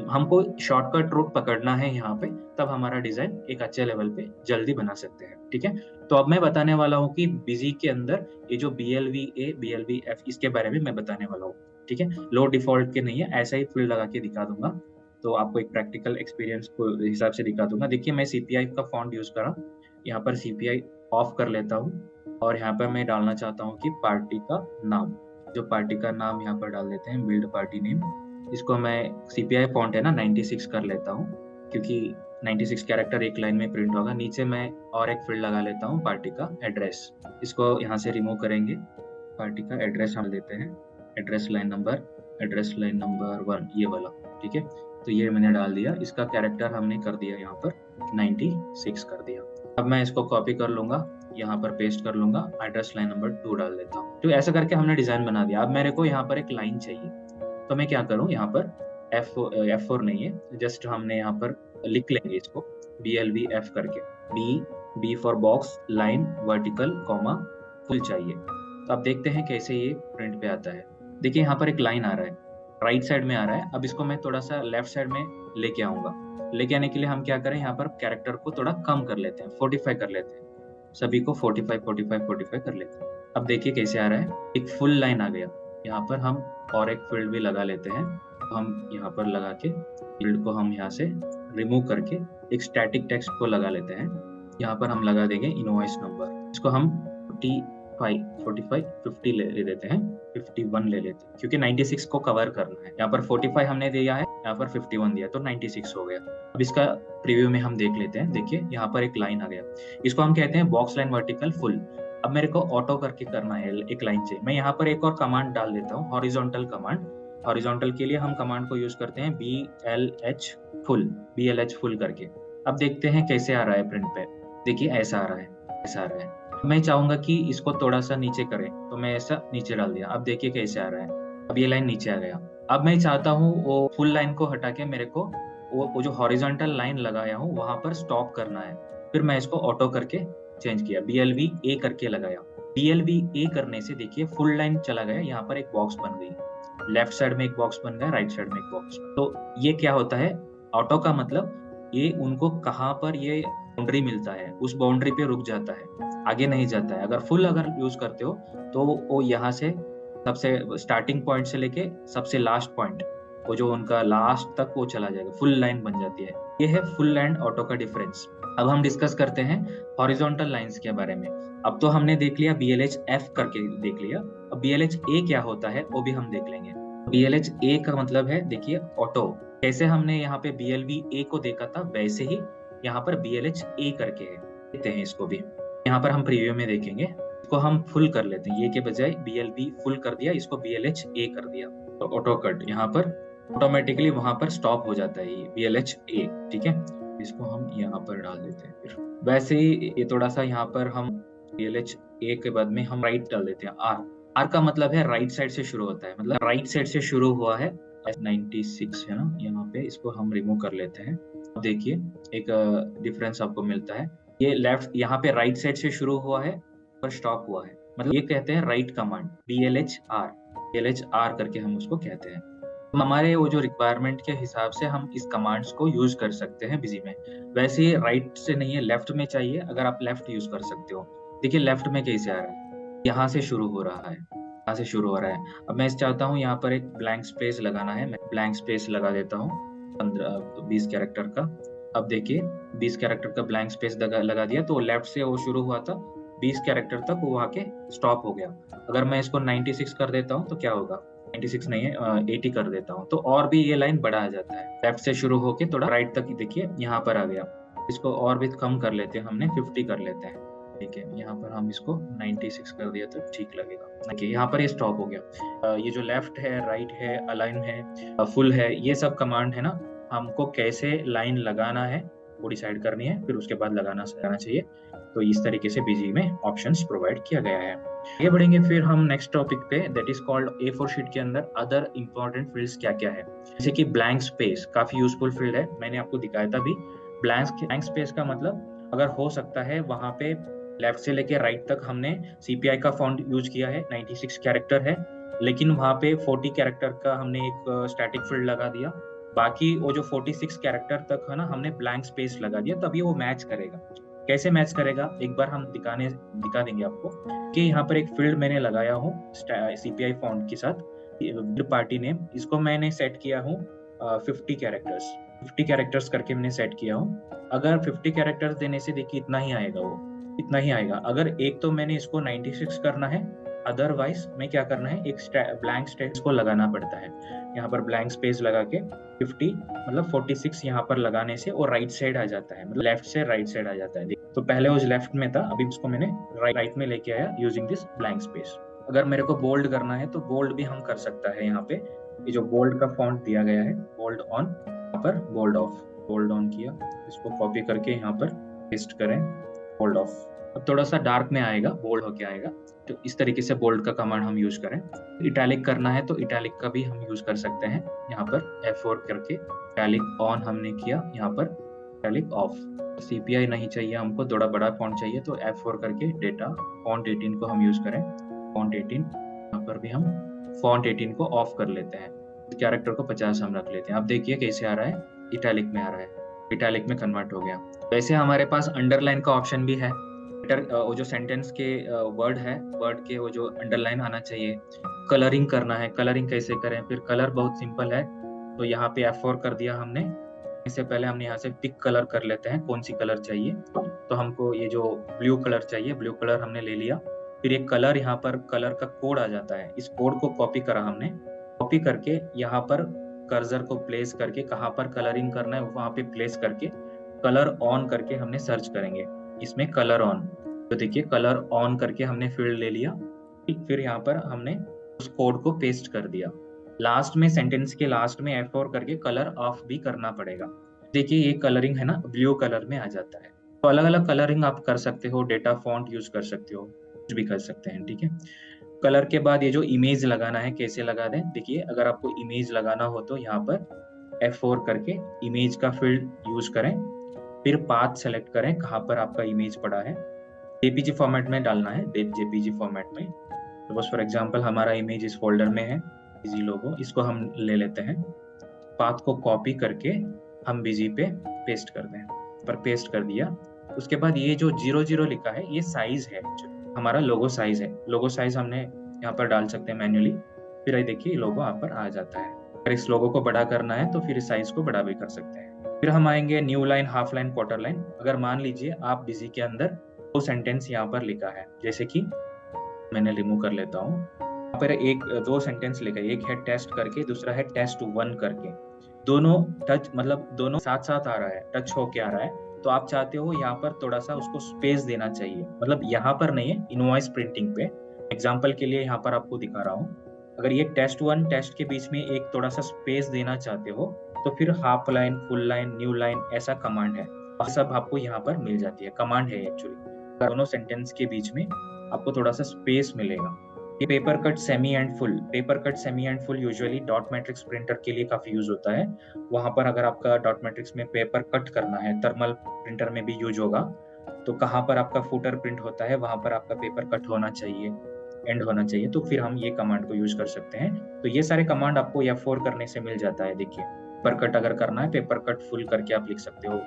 हमको शॉर्टकट रूट पकड़ना है यहाँ पे, तब हमारा डिजाइन एक अच्छे लेवल पे जल्दी बना सकते हैं। ठीक है, तो अब मैं बताने वाला हूँ कि बिजी के अंदर ये जो BLVA BLVF इसके बारे में मैं बताने वाला हूँ। ठीक है, लो डिफॉल्ट के नहीं है, ऐसा ही फील्ड लगा के दिखा दूंगा, तो आपको एक प्रैक्टिकल एक्सपीरियंस को हिसाब से दिखा दूंगा। देखिए मैं CPI का फॉन्ट यूज करा, यहाँ पर CPI ऑफ कर लेता हूँ और यहाँ पर मैं डालना चाहता हूँ कि पार्टी का नाम, जो पार्टी का नाम यहाँ पर डाल देते हैं, बिल्ड पार्टी नेम। इसको मैं CPI फॉन्ट है ना 96 कर लेता हूँ, क्योंकि 96 कैरेक्टर एक लाइन में प्रिंट होगा। नीचे मैं और एक फील्ड लगा लेता हूँ, पार्टी का एड्रेस। इसको यहाँ से रिमूव करेंगे, पार्टी का एड्रेस हम देते हैं, एड्रेस लाइन नंबर 1 ये वाला। ठीक है, तो ये मैंने डाल दिया, इसका कैरेक्टर हमने कर दिया यहाँ पर 96 कर दिया। अब मैं इसको कॉपी कर लूंगा, यहाँ पर पेस्ट कर लूंगा, एड्रेस लाइन नंबर 2 डाल देता हूँ। तो ऐसा करके हमने डिजाइन बना दिया। अब मेरे को यहाँ पर एक लाइन चाहिए, तो मैं क्या करूँ, यहाँ पर F4 नहीं है, जस्ट हमने यहाँ पर लिख लेंगे इसको BLVF करके, B for box, line, vertical, comma, full चाहिए। तो अब देखते हैं कैसे ये प्रिंट पे आता है। देखिए यहाँ पर एक लाइन आ रहा है, राइट साइड में आ रहा है। अब इसको मैं थोड़ा सा लेफ्ट साइड में लेके आऊंगा। लेके आने के लिए हम क्या करें, यहाँ पर कैरेक्टर को थोड़ा कम कर लेते हैं, 45 कर लेते हैं, सभी को 45 कर लेते हैं। अब देखिए कैसे आ रहा है, एक फुल लाइन आ गया। यहाँ पर हम और एक फील्ड भी लगा लेते हैं, तो हम यहाँ पर लगा के फील्ड को हम यहाँ से रिमूव करके एक स्टैटिक टेक्स्ट को लगा लेते हैं। यहाँ पर हम लगा देंगे इनवॉइस नंबर, इसको हम 45 50 ले देते हैं, 51 ले लेते हैं, क्योंकि 96 को कवर करना है। यहाँ पर 45 हमने दिया है, यहाँ पर 51 दिया, तो 96 हो गया। अब इसका प्रीव्यू में हम देख लेते हैं। देखिए यहाँ पर एक लाइन आ गया, इसको हम कहते हैं बॉक्स लाइन वर्टिकल फुल। अब मेरे को ऑटो करके करना है, एक लाइन चाहिए। मैं यहाँ पर एक और कमांड डाल देता हूँ, हॉरिजॉन्टल कमांड। हॉरिजॉन्टल के लिए हम कमांड को यूज करते हैं BLH फुल करके। अब देखते हैं कैसे आ रहा है प्रिंट पे। देखिए ऐसा आ रहा है। मैं चाहूंगा कि इसको थोड़ा सा नीचे करें, तो मैं ऐसा नीचे डाल दिया। अब देखिए कैसे आ रहा है, अब ये लाइन नीचे आ गया। अब मैं चाहता हूँ वो फुल लाइन को हटा के मेरे को वो जो हॉरिजॉन्टल लाइन लगाया हूँ वहां पर स्टॉप करना है। फिर मैं इसको ऑटो करके चेंज किया, BLVA करके लगाया। BLVA करने से देखिए फुल लाइन चला गया, यहाँ पर एक बॉक्स बन गई, लेफ्ट साइड में एक बॉक्स बन गया, राइट साइड में एक बॉक्स। तो ये क्या होता है, ऑटो का मतलब ये उनको कहाँ पर ये बाउंड्री मिलता है उस बाउंड्री पे रुक जाता है, आगे नहीं जाता है। अगर फुल यूज करते हो तो वो यहाँ से सबसे स्टार्टिंग पॉइंट से लेके सबसे लास्ट पॉइंट, वो जो उनका लास्ट तक वो चला जाएगा, फुल लाइन बन जाती है। ये है फुल एंड ऑटो का डिफरेंस। अब हम डिस्कस करते हैं हॉरिजॉन्टल लाइंस के बारे में। अब तो हमने देख लिया BLHF करके देख लिया, अब BLHA क्या होता है वो भी हम देख लेंगे। BLHA का मतलब है, देखिए ऑटो, जैसे हमने यहाँ पे BLVA को देखा था वैसे ही यहाँ पर BLHA करके है, देखते हैं इसको भी। यहाँ पर हम प्रीव्यू में देखेंगे, इसको हम फुल कर लेते हैं, ये के बजाय BLV फुल कर दिया, इसको BLHA कर दिया, तो ऑटो कट यहाँ पर ऑटोमेटिकली वहां पर स्टॉप हो जाता है ये BLHA। ठीक है, इसको हम यहाँ पर डाल देते हैं। फिर वैसे ही ये थोड़ा सा यहाँ पर हम BLHA के बाद में हम राइट डाल देते हैं, R का मतलब है राइट साइड से शुरू होता है, मतलब राइट साइड से शुरू हुआ है। 96 है ना यहाँ पे, इसको हम रिमूव कर लेते हैं। देखिए एक डिफरेंस आपको मिलता है, ये लेफ्ट यहाँ पे राइट साइड से शुरू हुआ है और स्टॉप हुआ है, मतलब ये कहते हैं राइट कमांड, BLHR करके हम उसको कहते हैं। हमारे वो जो रिक्वायरमेंट के हिसाब से हम इस कमांड्स को यूज कर सकते हैं बिजी में। वैसे राइट से नहीं है, लेफ्ट में चाहिए, अगर आप लेफ्ट यूज कर सकते हो। देखिए लेफ्ट में कैसे आ रहा है, यहाँ से शुरू हो रहा है, यहाँ से शुरू हो रहा है। अब मैं चाहता हूँ यहाँ पर एक ब्लैंक स्पेस लगाना है, मैं ब्लैंक स्पेस लगा देता हूँ 15-20 कैरेक्टर का। अब देखिए 20 कैरेक्टर का ब्लैंक स्पेस लगा दिया, तो लेफ्ट से वो शुरू हुआ था, 20 कैरेक्टर तक वो आके स्टॉप हो गया। अगर मैं इसको 96 कर देता हूँ तो क्या होगा, 96 नहीं है 80 कर देता हूँ, तो और भी ये लाइन बढ़ा जाता है, लेफ्ट से शुरू होके थोड़ा राइट तक। देखिए यहाँ पर आ गया, इसको और भी कम कर लेते हैं, हमने 50 कर लेते हैं। ठीक है, यहाँ पर हम इसको 96 कर दिया तो ठीक लगेगा। देखिए यहाँ पर ये स्टॉप हो गया। ये जो लेफ्ट है, राइट है, अलाइन है, फुल है, ये सब कमांड है ना, हमको कैसे लाइन लगाना है वो डिसाइड करनी है, फिर उसके बाद लगाना चाहिए। तो इस तरीके से बीजी में ऑप्शंस प्रोवाइड किया गया है। ये बढ़ेंगे फिर हम नेक्स्ट टॉपिक पे, that is called A4 sheet के अंदर अदर इंपॉर्टेंट फील्ड्स क्या क्या है। जैसे कि ब्लैंक स्पेस काफी यूजफुल फील्ड है, मैंने आपको दिखाया था भी। ब्लैंक स्पेस का मतलब अगर हो सकता है वहां पे लेफ्ट से लेके राइट तक हमने CPI का फॉन्ट यूज किया है, 96 कैरेक्टर है, लेकिन वहां पे 40 कैरेक्टर का हमने एक स्टैटिक फील्ड लगा दिया, बाकी वो जो 46 कैरेक्टर तक है ना, हमने ब्लैंक स्पेस लगा दिया, तभी वो मैच करेगा। कैसे मैच करेगा, एक बार हम दिखा देंगे आपको कि यहाँ पर एक फील्ड मैंने लगाया हूँ CPI फॉन्ट के साथ, पार्टी नेम, इसको मैंने सेट किया हूँ 50 कैरेक्टर्स करके मैंने सेट किया हूँ। अगर 50 कैरेक्टर्स देने से देखिए इतना ही आएगा, वो इतना ही आएगा। अगर एक तो मैंने इसको 96 करना है, अदरवाइज मैं क्या करना है, एक ब्लैंक स्पेस को लगाना पड़ता है। यहाँ पर ब्लैंक स्पेस लगा के 50 मतलब 46 यहाँ पर लगाने से वो राइट साइड आ जाता है, मतलब लेफ्ट से राइट साइड आ जाता है। तो पहले वो लेफ्ट में था, अभी उसको मैंने राइट में लेके आया यूजिंग दिस ब्लैंक स्पेस। अगर मेरे को बोल्ड करना है तो बोल्ड भी हम कर सकता है। यहाँ पे ये जो बोल्ड का फॉन्ट दिया गया है, बोल्ड ऑन, यहाँ पर बोल्ड ऑफ, बोल्ड ऑन किया, इसको कॉपी करके यहाँ पर पेस्ट करें, बोल्ड ऑफ। अब थोड़ा सा डार्क में आएगा, बोल्ड होके आएगा। तो इस तरीके से बोल्ड का कमांड हम यूज करें। इटैलिक करना है तो इटैलिक का भी हम यूज कर सकते हैं। यहाँ पर F4 करके इटैलिक ऑन हमने किया, यहाँ पर इटैलिक ऑफ। CPI नहीं चाहिए हमको, थोड़ा बड़ा फॉन्ट चाहिए, तो F4 करके डेटा फॉन्ट 18 को हम यूज करें, फॉन्ट 18। यहाँ पर भी हम फॉन्ट 18 को ऑफ कर लेते हैं, कैरेक्टर को 50 हम रख लेते हैं। अब देखिए कैसे आ रहा है, इटैलिक में आ रहा है, इटैलिक में कन्वर्ट हो गया। वैसे हमारे पास अंडरलाइन का ऑप्शन भी है। वो जो सेंटेंस के वर्ड है, वर्ड के वो जो अंडरलाइन आना चाहिए। कलरिंग करना है, कलरिंग कैसे करें, फिर कलर बहुत सिंपल है। तो यहाँ पे F4 कर दिया हमने। इससे पहले हमने यहाँ से पिक कलर कर लेते हैं, कौन सी कलर चाहिए। तो हमको ये जो ब्लू कलर चाहिए, ब्लू कलर हमने ले लिया। फिर एक कलर, यहाँ पर कलर का कोड आ जाता है, इस कोड को कॉपी करा हमने। कॉपी करके यहाँ पर कर्सर को प्लेस करके, कहाँ पर कलरिंग करना है वहाँ पे प्लेस करके कलर ऑन करके हमने सर्च करेंगे, इसमें कलर ऑन। तो देखिए कलर ऑन करके हमने फील्ड ले लिया। फिर यहाँ पर हमने उस कोड को पेस्ट कर दिया। लास्ट में, सेंटेंस के लास्ट में F4 करके कलर ऑफ भी करना पड़ेगा। देखिए ये कलरिंग है ना, ब्लू कलर में आ जाता है। तो अलग अलग कलरिंग आप कर सकते हो, डेटा फॉन्ट यूज कर सकते हो, कुछ भी कर सकते हैं, ठीक है। कलर के बाद ये जो इमेज लगाना है, कैसे लगा दें, देखिए अगर आपको इमेज लगाना हो तो यहाँ पर F4 करके इमेज का फील्ड यूज करें। फिर पाथ सेलेक्ट करें, कहाँ पर आपका इमेज पड़ा है, JPG फॉर्मेट में डालना है, JPG फॉर्मेट में। तो बस फॉर एग्जांपल हमारा इमेज इस फोल्डर में है, बिजी लोगो, इसको हम ले लेते हैं। पाथ को कॉपी करके हम बिजी पे पेस्ट कर दें, पर पेस्ट कर दिया। उसके बाद ये जो 00 लिखा है, ये साइज है, हमारा लोगो साइज है। लोगो साइज हमने यहाँ पर डाल सकते हैं मैन्युअली। फिर देखिए लोगो यहाँ पर आ जाता है। अगर इस लोगो को बड़ा करना है तो फिर इस साइज को बड़ा भी कर सकते हैं। फिर हम आएंगे new line, half line, quarter line. अगर मान लीजिए आप बिजी के अंदर दो सेंटेंस यहाँ पर लिखा है, जैसे कि मैंने रिमूव कर लेता हूँ। यहाँ पर दो सेंटेंस लिखा है, एक है टेस्ट करके, दूसरा है टेस्ट 1 करके। दोनों टच, मतलब दोनों साथ साथ आ रहा है, टच होके आ रहा है। तो आप चाहते हो यहाँ पर थोड़ा सा उसको स्पेस देना चाहिए, मतलब यहाँ पर नहीं है, इनवॉइस प्रिंटिंग पे। एग्जाम्पल के लिए यहाँ पर आपको दिखा रहा हूँ। अगर ये टेस्ट 1 टेस्ट के बीच में एक थोड़ा सा स्पेस देना चाहते हो तो फिर half line, full line, new line ऐसा कमांड है, और सब आपको यहाँ पर मिल जाती है। कमांड है एक्चुअली, दोनों सेंटेंस के बीच में आपको थोड़ा सा स्पेस मिलेगा। ये paper cut, semi and full. Paper cut, semi and full usually dot matrix printer के लिए काफी यूज होता है। वहां पर अगर आपका डॉट मैट्रिक्स में पेपर कट करना है, थर्मल प्रिंटर में भी यूज होगा, तो कहाँ पर आपका फुटर प्रिंट होता है वहां पर आपका पेपर कट होना चाहिए, एंड होना चाहिए, तो फिर हम ये कमांड को यूज कर सकते हैं। तो ये सारे कमांड आपको F4 करने से मिल जाता है। देखिए पेपर कट अगर करना है, पेपर कट फुल करके आप लिख सकते हो।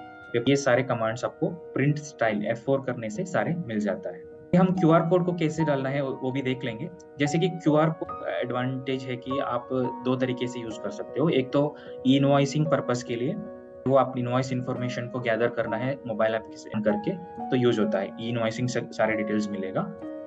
ये सारे कमांड्स आपको प्रिंट स्टाइल F4 करने से सारे मिल जाता है। हम QR कोड को कैसे डालना है वो भी देख लेंगे। जैसे कि QR कोड एडवांटेज है कि आप दो तरीके से यूज कर सकते हो। एक तो इनवॉइसिंग पर्पस के लिए, वो आप इनवॉइस इन्फॉर्मेशन को गैदर करना है मोबाइल एप्लीकेशन करके, तो यूज होता है, इनवॉइसिंग से सारे डिटेल्स मिलेगा।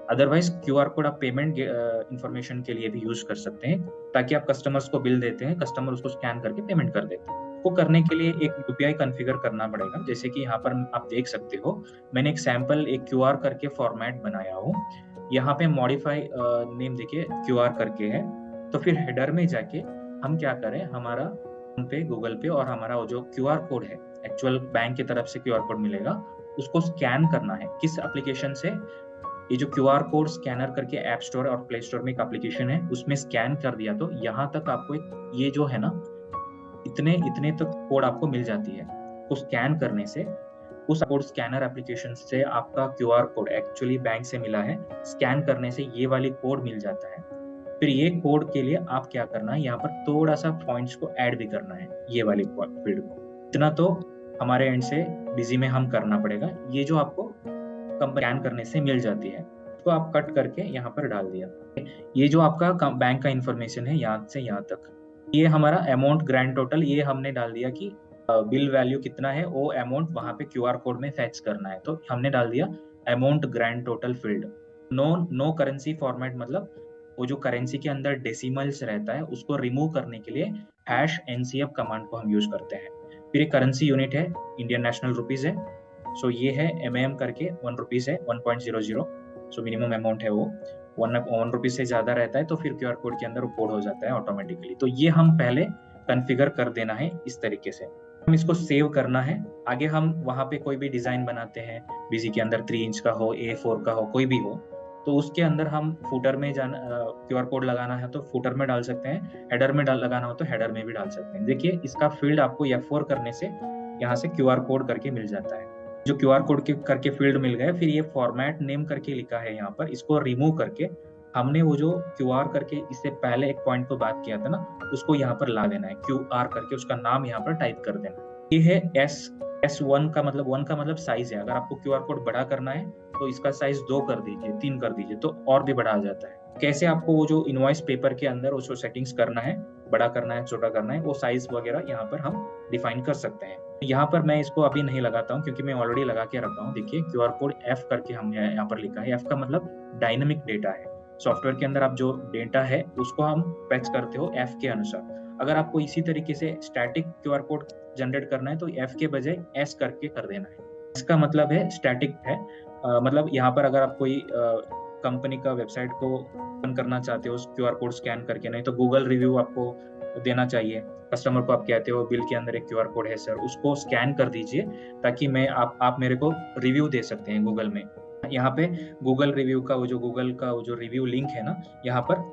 अदरवाइज QR कोड आप पेमेंट इन्फॉर्मेशन के लिए भी यूज कर सकते हैं, ताकि आप कस्टमर्स को बिल देते हैं, कस्टमर उसको स्कैन करके पेमेंट कर देते हैं। को करने के लिए एक UPI कॉन्फ़िगर करना पड़ेगा। जैसे कि यहाँ पर आप देख सकते हो, मैंने एक सैंपल एक QR करके फॉर्मेट बनाया हूँ। यहाँ पे मॉडिफाई नेम देखिए QR करके है। तो फिर हेडर में जाके हम क्या करें, हमारा फोन पे, गूगल पे और हमारा वो जो QR कोड है, एक्चुअल बैंक की तरफ से QR कोड मिलेगा, उसको स्कैन करना है। किस एप्लीकेशन से, ये जो QR कोड स्कैनर करके ऐप स्टोर और प्ले स्टोर में एक एप्लीकेशन है, उसमें स्कैन कर दिया तो यहाँ तक आपको ये जो है ना, इतने तक कोड आपको मिल जाती है। तो स्कैन करने से, उस कोड स्कैनर एप्लीकेशन से आपका QR कोड एक्चुअली बैंक से मिला है, स्कैन करने से ये वाली कोड मिल जाता है। फिर ये कोड के लिए आप क्या करना है, यहाँ पर थोड़ा सा पॉइंट्स को ऐड भी करना है, ये वाली फील्ड को। इतना तो हमारे एंड से बिजी में हम करना पड़ेगा। ये जो आपको स्कैन करने से मिल जाती है, उसको आप कट करके यहाँ पर डाल दिया। ये जो आपका बैंक का इंफॉर्मेशन है यहाँ से यहाँ तक, ये हमारा अमाउंट ग्रैंड टोटल ये हमने डाल दिया कि बिल वैल्यू कितना है, वो अमाउंट वहां पे क्यूआर कोड में फेच करना है, तो हमने डाल दिया amount grand total field. No currency format, मतलब वो जो करेंसी के अंदर डेसिमल्स रहता है उसको रिमूव करने के लिए #NCF कमांड को हम यूज करते हैं। फिर एक करेंसी यूनिट है, इंडियन नेशनल रुपीज है, सो ये है MM करके 1 रुपीज है, 1.00, सो मिनिमम अमाउंट है वो। 1 रुपीज से ज्यादा रहता है तो फिर क्यूआर कोड के अंदर वो कोड हो जाता है ऑटोमेटिकली। तो ये हम पहले कॉन्फ़िगर कर देना है इस तरीके से। हम इसको सेव करना है। आगे हम वहां पे कोई भी डिजाइन बनाते हैं बिजी के अंदर, 3 इंच का हो, A4 का हो, कोई भी हो, तो उसके अंदर हम फूटर में जाना, क्यूआर कोड लगाना है तो फूटर में डाल सकते हैं, हेडर में लगाना हो तो हेडर में भी डाल सकते हैं। देखिए इसका फील्ड आपको F4 करने से यहाँ से क्यूआर कोड करके मिल जाता है। जो क्यूआर कोड के करके फील्ड मिल गए, फिर ये फॉर्मेट नेम करके लिखा है यहाँ पर, इसको रिमूव करके हमने वो जो क्यूआर करके इससे पहले एक पॉइंट को बात किया था ना, उसको यहाँ पर ला देना है, क्यूआर करके उसका नाम यहाँ पर टाइप कर देना। ये है S1 का मतलब, 1 का मतलब साइज है। अगर आपको क्यूआर कोड बड़ा करना है तो इसका साइज 2 कर दीजिए, 3 कर दीजिए, तो और भी बड़ा आ जाता है। कैसे आपको वो जो इनवॉइस पेपर के अंदर उसको सेटिंग्स करना है, बड़ा करना है, छोटा करना है, वो साइज वगैरह यहाँ पर हम डिफाइन कर सकते हैं। यहाँ पर मैं इसको अभी नहीं लगाता हूँ क्योंकि मैं ऑलरेडी लगा के रखा हूँ। देखिए क्यूआर कोड F करके हमने यहाँ पर लिखा है। F का मतलब डायनामिक डेटा है। सॉफ्टवेयर के अंदर आप जो डेटा है उसको हम फेच करते हो F के अनुसार। अगर आपको इसी तरीके से स्टैटिक क्यूआर कोड जनरेट करना है तो F के बजाय S करके कर देना है। इसका मतलब है स्टैटिक है, मतलब यहाँ पर अगर आप कोई कंपनी का वेबसाइट को ओपन करना चाहते हो क्यूआर कोड स्कैन करके, नहीं तो गूगल रिव्यू आपको देना चाहिए, कस्टमर को आप कहते हो बिल के अंदर एक क्यूआर कोड है सर, उसको स्कैन कर दीजिए ताकि मैं आप मेरे को रिव्यू दे सकते हैं गूगल में। यहाँ पे गूगल रिव्यू का वो जो गूगल का वो जो रिव्यू लिंक है ना, यहाँ पर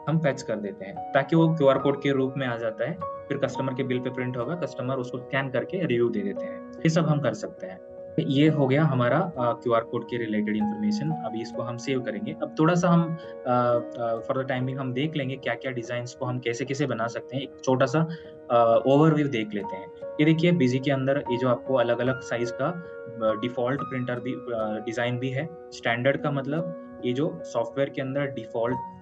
हम फेच कर देते हैं ताकि वो क्यूआर कोड के रूप में आ जाता है। फिर कस्टमर के बिल पे प्रिंट होगा, कस्टमर उसको स्कैन करके रिव्यू दे देते हैं। ये सब हम कर सकते हैं। ये हो गया हमारा क्यूआर कोड के रिलेटेड इन्फॉर्मेशन। अभी इसको हम सेव करेंगे। अब थोड़ा सा हम फॉर द टाइमिंग हम देख लेंगे क्या क्या डिजाइन को हम कैसे कैसे बना सकते हैं। एक छोटा सा ओवरव्यू देख लेते हैं। ये देखिए बिजी के अंदर ये जो आपको अलग अलग साइज का डिफॉल्ट प्रिंटर भी डिजाइन भी है। स्टैंडर्ड का मतलब ये जो सॉफ्टवेयर के अंदर डिफॉल्ट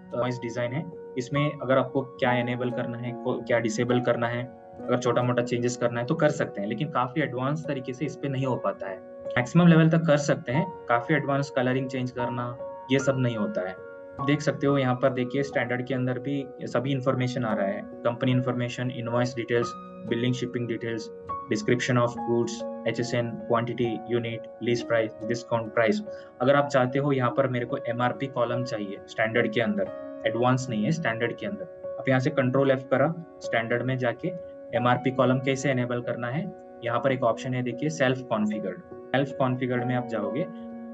डिजाइन है, इसमें अगर आपको क्या एनेबल करना है, क्या डिसेबल करना है, अगर छोटा मोटा चेंजेस करना है तो कर सकते हैं, लेकिन काफी एडवांस तरीके से इस पे नहीं हो पाता है। मैक्सिमम लेवल तक कर सकते हैं, काफी एडवांस कलरिंग चेंज करना ये सब नहीं होता है। देख सकते हो यहाँ पर देखिए स्टैंडर्ड के अंदर भी सभी इंफॉर्मेशन आ रहा है, company information, invoice details, billing shipping details, description of goods, HSN, quantity, unit, least price, discount price. अगर आप चाहते हो यहाँ पर मेरे को MRP कॉलम चाहिए स्टैंडर्ड के अंदर, एडवांस नहीं है, स्टैंडर्ड के अंदर, आप यहाँ से कंट्रोल F करा, स्टैंडर्ड में जाके MRP कॉलम कैसे एनेबल करना है, यहाँ पर एक ऑप्शन है देखिए सेल्फ कॉन्फ़िगर्ड में आप जाओगे।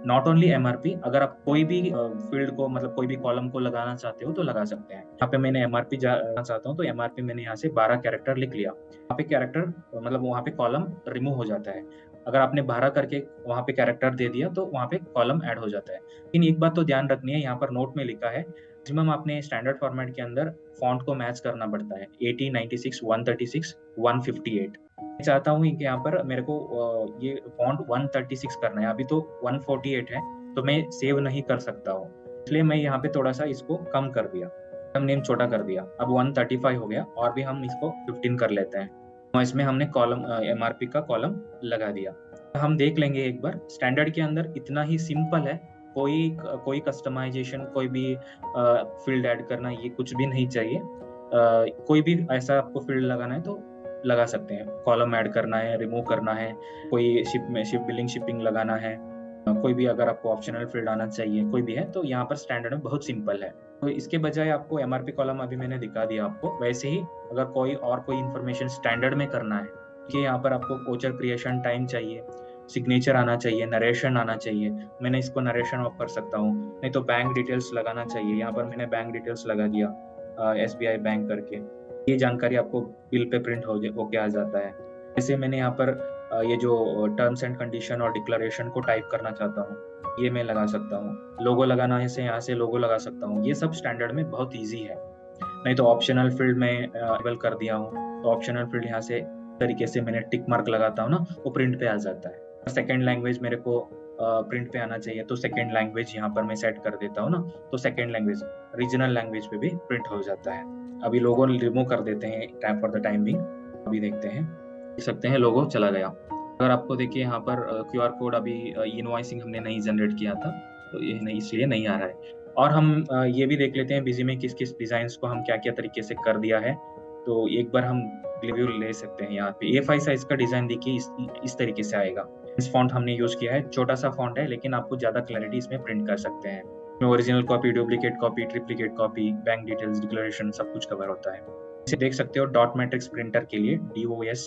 नॉट ओनली MRP, अगर आप कोई भी फील्ड को मतलब कोई भी कॉलम को लगाना चाहते हो तो लगा सकते हैं। यहाँ पे मैंने MRP जाना चाहता हूँ तो MRP मैंने यहाँ से 12 कैरेक्टर लिख लिया। वहाँ पे कैरेक्टर मतलब वहाँ पे कॉलम रिमूव हो जाता है। अगर आपने 12 करके वहाँ पे कैरेक्टर दे दिया तो वहाँ पे कॉलम ऐड हो जाता है। लेकिन एक बात तो ध्यान रखनी है, यहाँ पर नोट में लिखा है मैक्सिमम आपने स्टैंडर्ड फॉर्मेट के अंदर फॉन्ट को मैच करना पड़ता है, 80, 96, 136, 158। मैं चाहता हूँ कि यहाँ पर मेरे को ये फॉन्ट 136 करना है, अभी तो 148 है तो मैं सेव नहीं कर सकता हूँ, इसलिए मैं यहाँ पे थोड़ा सा इसको कम कर दिया, हम नेम छोटा कर दिया, अब 135 हो गया, और भी हम इसको 15 कर लेते हैं। तो इसमें हमने कॉलम MRP का कॉलम लगा दिया। हम देख लेंगे एक बार, स्टैंडर्ड के अंदर इतना ही सिंपल है, कोई कस्टमाइजेशन, कोई भी फील्ड ऐड करना, ये कुछ भी नहीं चाहिए। कोई भी ऐसा आपको फील्ड लगाना है तो लगा सकते हैं, कॉलम ऐड करना है, रिमूव करना है, कोई शिप बिलिंग शिपिंग लगाना है, कोई भी अगर आपको ऑप्शनल फील्ड आना चाहिए, कोई भी है, तो यहाँ पर स्टैंडर्ड में बहुत सिंपल है। तो इसके बजाय आपको MRP कॉलम अभी मैंने दिखा दिया आपको, वैसे ही अगर कोई इन्फॉर्मेशन स्टैंडर्ड में करना है कि यहाँ पर आपको कोचर क्रिएशन टाइम चाहिए, सिग्नेचर आना चाहिए, नरेशन आना चाहिए, मैंने इसको नरेशन ऑफ कर सकता हूँ। नहीं तो बैंक डिटेल्स लगाना चाहिए, यहाँ पर मैंने बैंक डिटेल्स लगा दिया, SBI बैंक करके, ये जानकारी आपको बिल पे प्रिंट होके आ जाता है। जैसे मैंने यहाँ पर ये जो टर्म्स एंड कंडीशन और डिक्लेरेशन को टाइप करना चाहता हूँ, ये मैं लगा सकता हूँ। लोगो लगाना है से यहाँ से लोगो लगा सकता हूँ। ये सब स्टैंडर्ड में बहुत ईज़ी है। नहीं तो ऑप्शनल फील्ड में एनेबल कर दिया हूँ, तो ऑप्शनल फील्ड यहाँ से तरीके से मैंने टिक मार्क लगाता हूँ ना, वो प्रिंट पे आ जाता है। सेकंड लैंग्वेज मेरे को प्रिंट पे आना चाहिए, तो सेकंड लैंग्वेज यहाँ पर मैं सेट कर देता हूँ ना, तो सेकंड लैंग्वेज रीजनल लैंग्वेज पे भी प्रिंट हो जाता है। अभी लोगो रिमूव कर देते हैं time for the time being. अभी देखते हैं, देख सकते हैं लोगो चला गया। अगर आपको देखिए यहाँ पर क्यूआर कोड अभी इनवॉइसिंग हमने नहीं जनरेट किया था, तो ये नहीं, इसलिए नहीं आ रहा है। और हम ये भी देख लेते हैं बिजी में किस-किस डिज़ाइंस को हम क्या-क्या तरीके से कर दिया है। तो एक बार हम रिव्यू ले सकते हैं यहाँ पे। A5 साइज़ का डिज़ाइन देखिए इस तरीके से आएगा। इस फ़ॉन्ट हमने यूज़ किया है, छोटा-सा फ़ॉन्ट है लेकिन आपको ज़्यादा क्लैरिटी इसमें प्रिंट कर सकते हैं। इसमें original copy, duplicate copy, triplicate copy, bank details, declaration सब कुछ कवर होता है। इसे देख सकते हो डॉट मैट्रिक्स प्रिंटर के लिए DOS,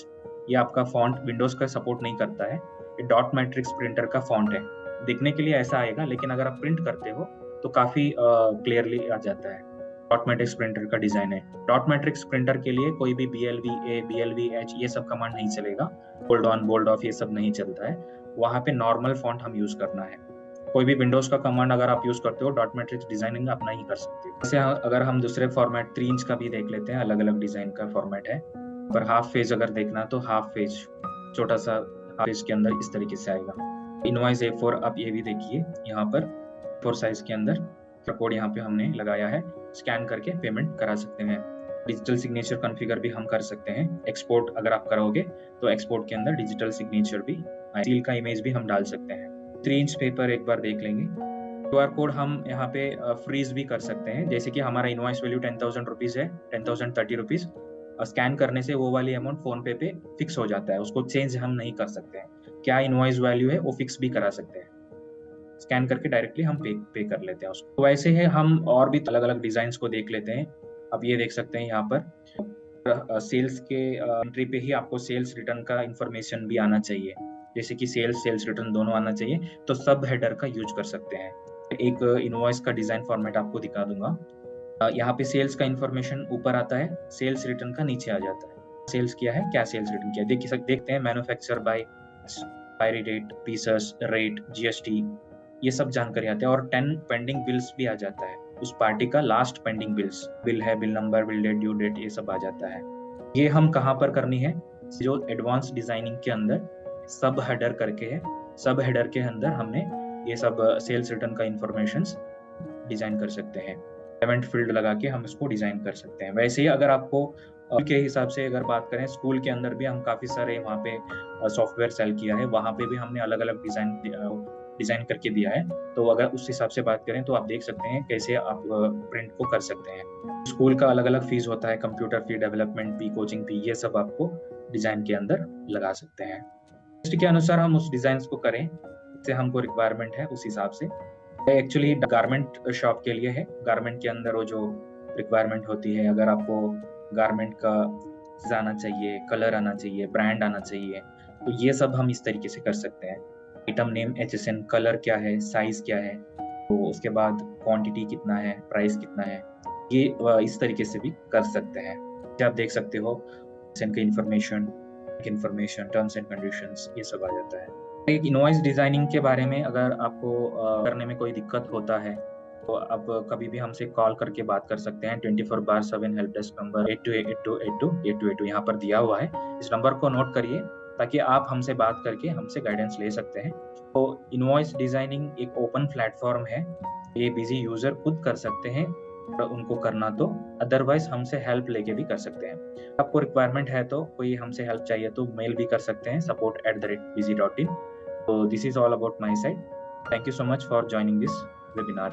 ये आपका फ़ॉन्ट विंडोज़ का सपोर्ट नहीं करता है। ये डॉट मैट्रिक्स प्रिंटर का फ़ॉन्ट है। दिखने के लिए ऐसा आएगा लेकिन अगर आप प्रिंट करते हो तो काफ़ी क्लियरली आ जाता है। डॉट मैट्रिक्स प्रिंटर का डिज़ाइन है। डॉट मैट्रिक्स प्रिंटर के लिए कोई भी BLVA, BLVH ये सब कमांड नहीं चलेगा। बोल्ड ऑन, बोल्ड ऑफ ये सब नहीं चलता है। वहाँ पे नॉर्मल फ़ॉन्ट हम यूज़ करना है। कोई भी विंडोज़ का कमांड अगर आप यूज़ करते हो, डॉट मैट्रिक्स डिज़ाइनिंग अपना ही कर सकते हो। जैसे अगर हम दूसरे फॉर्मेट 3 इंच का भी देख लेते हैं, अलग-अलग डिज़ाइन का फॉर्मेट है। पर हाफ पेज अगर देखना तो हाफ पेज, छोटा-सा हाफ पेज के अंदर इस तरीके से आएगा। इनवॉइस A4 आप ये भी देखिए यहाँ पर 4 साइज़ के अंदर कोड यहाँ पे हमने लगाया है। स्कैन करके पेमेंट करा सकते हैं। डिजिटल सिग्नेचर कॉन्फ़िगर भी हम कर सकते हैं। एक्सपोर्ट अगर आप करोगे तो एक्सपोर्ट के अंदर डिजिटल सिग्नेचर भी, सील का इमेज भी हम डाल सकते हैं। 3 इंच पेपर एक बार देख लेंगे। क्यूआर कोड हम यहाँ पे फ्रीज़ भी कर सकते हैं। जैसे कि हमारा इनवॉइस वैल्यू 10,000 रुपीज़ है, 10,030 रुपीज़। स्कैन करने से वो वाली अमाउंट फ़ोन पे पे फिक्स हो जाता है। उसको चेंज हम नहीं कर सकते हैं। क्या इनवॉइस वैल्यू है वो फिक्स भी करा सकते हैं। स्कैन करके डायरेक्टली हम पे कर लेते हैं उसको। तो वैसे ही हम और भी अलग-अलग डिज़ाइन्स को देख लेते हैं। अब ये देख सकते हैं यहाँ पर सेल्स के एंट्री पे ही आपको सेल्स रिटर्न का इन्फॉर्मेशन भी आना चाहिए। जैसे कि सेल्स रिटर्न दोनों आना चाहिए, तो सब हेडर का यूज़ कर सकते हैं। एक इनवॉइस का डिज़ाइन फॉर्मेट आपको दिखा दूँगा। यहाँ पे सेल्स का इन्फॉर्मेशन ऊपर आता है, सेल्स रिटर्न का नीचे आ जाता है। सेल्स किया है, क्या सेल्स रिटर्न किया है। देखते हैं manufacture by, expiry date, pieces, rate, GST ये सब जानकारी आती है और 10 पेंडिंग बिल्स भी आ जाता है। उस पार्टी का लास्ट पेंडिंग बिल है, bill number, bill date, due date ये सब आ जाता है। ये हम कहाँ पर करनी है, जो एडवांस डिजाइनिंग के अंदर सब हेडर करके है, सब हेडर के अंदर हमने ये सब सेल्स रिटर्न का इन्फॉर्मेशंस डिजाइन कर सकते हैं। इवेंट फील्ड लगा के हम इसको डिजाइन कर सकते हैं। वैसे ही अगर आपको के हिसाब से अगर बात करें, स्कूल के अंदर भी हम काफ़ी सारे वहाँ पे सॉफ्टवेयर सेल किया है, वहाँ पे भी हमने अलग-अलग डिज़ाइन करके दिया है। तो अगर उस हिसाब से बात करें तो आप देख सकते हैं कैसे आप प्रिंट को कर सकते हैं। स्कूल का अलग-अलग फीस होता है, कंप्यूटर फी, डेवलपमेंट फी, कोचिंग फी, ये सब आपको डिज़ाइन के अंदर लगा सकते हैं। इसके अनुसार हम उस डिज़ाइन्स को करें, जैसे हमको रिक्वायरमेंट है उस हिसाब से। एक्चुअली गारमेंट शॉप के लिए है। गारमेंट के अंदर वो जो रिक्वायरमेंट होती है, अगर आपको गारमेंट का चीज़ आना चाहिए, कलर आना चाहिए, ब्रांड आना चाहिए, तो ये सब हम इस तरीके से कर सकते हैं। आइटम नेम, HSN, कलर क्या है, साइज़ क्या है, तो उसके बाद क्वांटिटी कितना है, प्राइस कितना है, ये इस तरीके से भी कर सकते हैं। आप देख सकते हो HSN का इन्फॉर्मेशन, टर्म्स एंड कंडीशंस ये सब आ जाता है। एक इनवॉइस डिजाइनिंग के बारे में अगर आपको करने में कोई दिक्कत होता है तो आप कभी भी हमसे कॉल करके बात कर सकते हैं। 24/7 हेल्प डेस्क नंबर 8282828282 यहाँ पर दिया हुआ है। इस नंबर को नोट करिए ताकि आप हमसे बात करके हमसे गाइडेंस ले सकते हैं। तो इनवॉइस डिजाइनिंग एक ओपन प्लेटफॉर्म है, ये बिजी यूजर खुद कर सकते हैं और उनको करना तो, अदरवाइज हमसे हेल्प लेके भी कर सकते हैं। आपको रिक्वायरमेंट है तो कोई हमसे हेल्प चाहिए तो मेल भी कर सकते हैं support@busy.in। So this is all about my side. Thank you so much for joining this webinar.